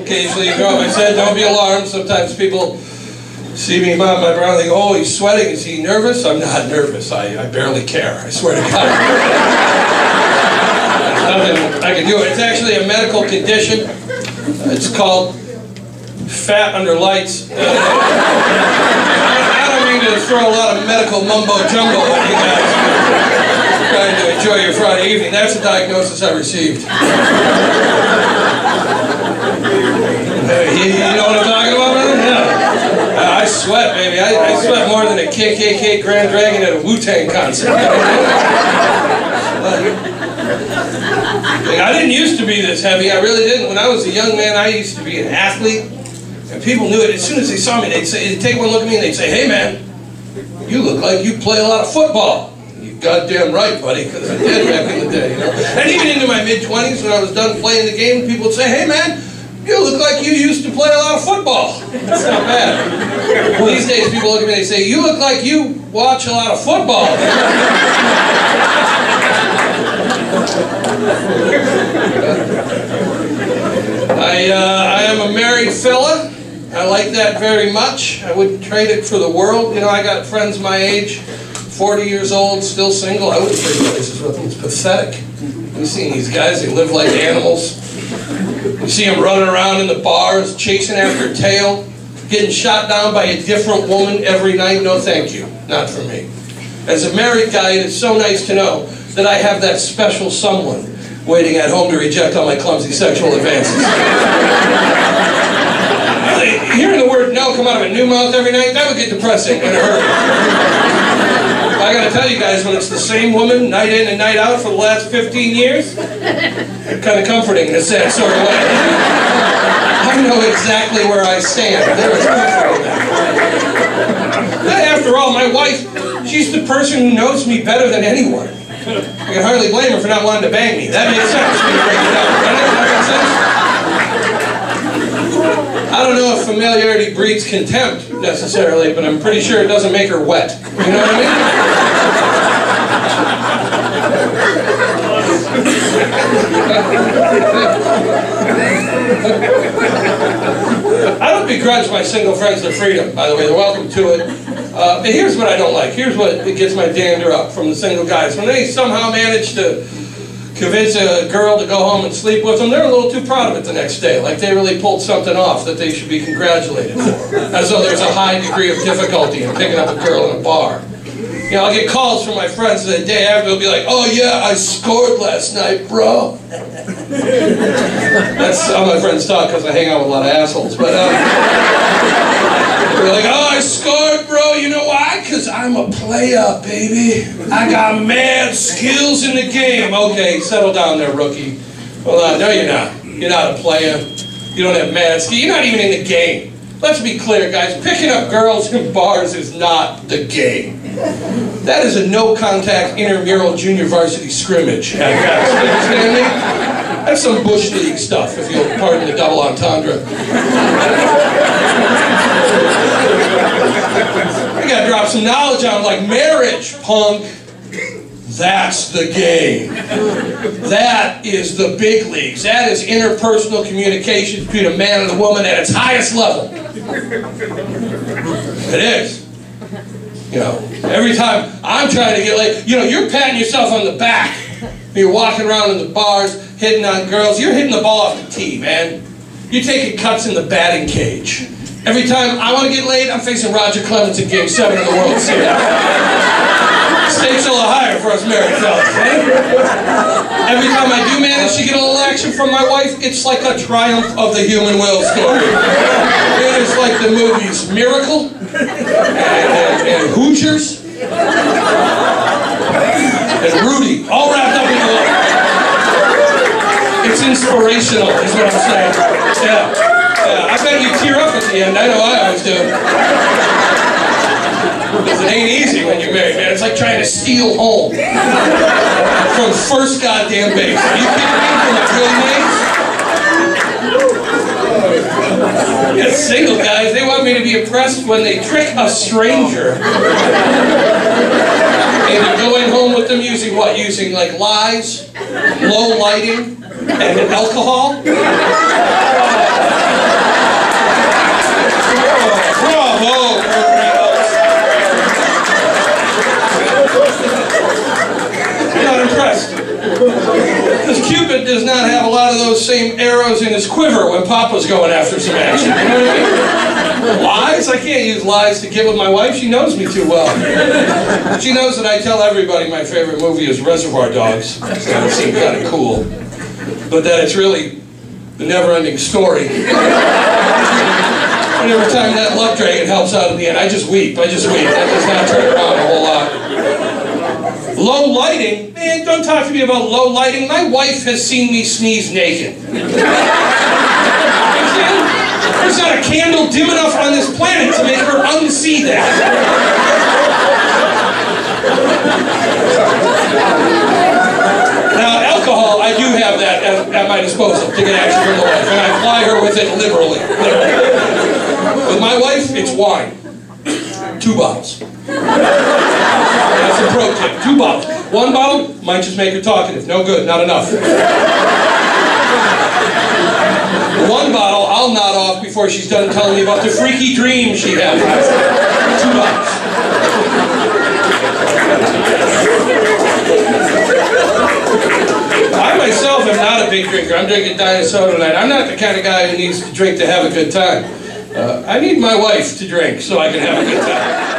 occasionally drop my head. Don't be alarmed. Sometimes people see me mop my brow and think, oh, he's sweating. Is he nervous? I'm not nervous. I barely care. I swear to God. There's nothing I can do. It's actually a medical condition. It's called fat under lights. I don't mean to throw a lot of medical mumbo-jumbo at you guys. Trying to enjoy your Friday evening. That's the diagnosis I received. You know what I'm talking about, brother? Yeah. I sweat, baby. I sweat more than a KKK Grand Dragon at a Wu-Tang concert. I didn't used to be this heavy. I really didn't. When I was a young man, I used to be an athlete. And people knew it. As soon as they saw me, they'd take one look at me and they'd say, hey, man, you look like you play a lot of football. You're goddamn right, buddy, because I did back in the day, you know. And even into my mid-20s, when I was done playing the game, people would say, hey, man, you look like you used to play a lot of football. That's not bad. These days, people look at me and they say, you look like you watch a lot of football. I am a married fella. I like that very much. I wouldn't trade it for the world. You know, I got friends my age, 40 years old, still single. I wouldn't trade places with them. It's pathetic. You've seen these guys, they live like animals. You see them running around in the bars, chasing after a tail, getting shot down by a different woman every night. No, thank you. Not for me. As a married guy, it is so nice to know that I have that special someone waiting at home to reject all my clumsy sexual advances. Hearing the word no come out of a new mouth every night, that would get depressing in a hurry. I gotta tell you guys, when it's the same woman, night in and night out for the last 15 years, it's kind of comforting in a sad sort of way. I know exactly where I stand. There is comfort in that. After all, my wife, she's the person who knows me better than anyone. I can hardly blame her for not wanting to bang me. That makes sense when you break it down. That makes sense? I don't know if familiarity breeds contempt, necessarily, but I'm pretty sure it doesn't make her wet. You know what I mean? I don't begrudge my single friends their freedom, by the way. They're welcome to it. But here's what I don't like. Here's what gets my dander up from the single guys. When they somehow manage to convince a girl to go home and sleep with them, they're a little too proud of it the next day. Like they really pulled something off that they should be congratulated for. As though there's a high degree of difficulty in picking up a girl in a bar. You know, I'll get calls from my friends the day after. They'll be like, oh yeah, I scored last night, bro. That's how my friends talk because I hang out with a lot of assholes. But they're like, oh, I scored, bro. You know why? Because I'm a player, baby. I got mad skills in the game. Okay, settle down there, rookie. Hold on. No, you're not. You're not a player. You don't have mad skills. You're not even in the game. Let's be clear, guys. Picking up girls in bars is not the game. That is a no-contact intramural junior varsity scrimmage. You understand me? That's some bush league stuff, if you'll pardon the double entendre. I gotta drop some knowledge on like marriage, punk. That's the game. That is the big leagues. That is interpersonal communication between a man and a woman at its highest level. It is. You know, every time I'm trying to get laid, you know, you're patting yourself on the back. You're walking around in the bars, hitting on girls. You're hitting the ball off the tee, man. You're taking cuts in the batting cage. Every time I want to get laid, I'm facing Roger Clemens in Game 7 of the World Series. Stakes a little higher for us married fellas, eh? Every time I do manage to get a little action from my wife, it's like a triumph of the human will story. It is like the movies Miracle and Hoosiers and Rudy, all wrapped up in one. It's inspirational, is what I'm saying. Yeah. I bet you tear up at the end. I know I always do. Because it ain't easy when you're married, man. It's like trying to steal home from first goddamn base. Are you kidding me? From the good names? Yeah, single guys, they want me to be impressed when they trick a stranger into going home with them using what? Using like lies, low lighting, and alcohol? was in his quiver when Papa's going after some action. You know what I mean? Lies? I can't use lies to get with my wife. She knows me too well. She knows that I tell everybody my favorite movie is Reservoir Dogs. So it seems kind of cool. But that it's really the never-ending story. And every time that love dragon helps out at the end, I just weep. That does not turn it around a whole lot. Low lighting? Man, don't talk to me about low lighting. My wife has seen me sneeze naked. There's not a candle dim enough on this planet to make her unsee that. Now, alcohol, I do have that at my disposal to get action from the wife, and I ply her with it liberally. With my wife, it's wine. 2 bottles. That's a pro tip. 2 bottles. 1 bottle might just make her talkative. No good, not enough. 1 bottle, I'll nod off before she's done telling me about the freaky dreams she has. 2 bottles. I myself am not a big drinker. I'm drinking diet soda tonight. I'm not the kind of guy who needs to drink to have a good time. I need my wife to drink so I can have a good time.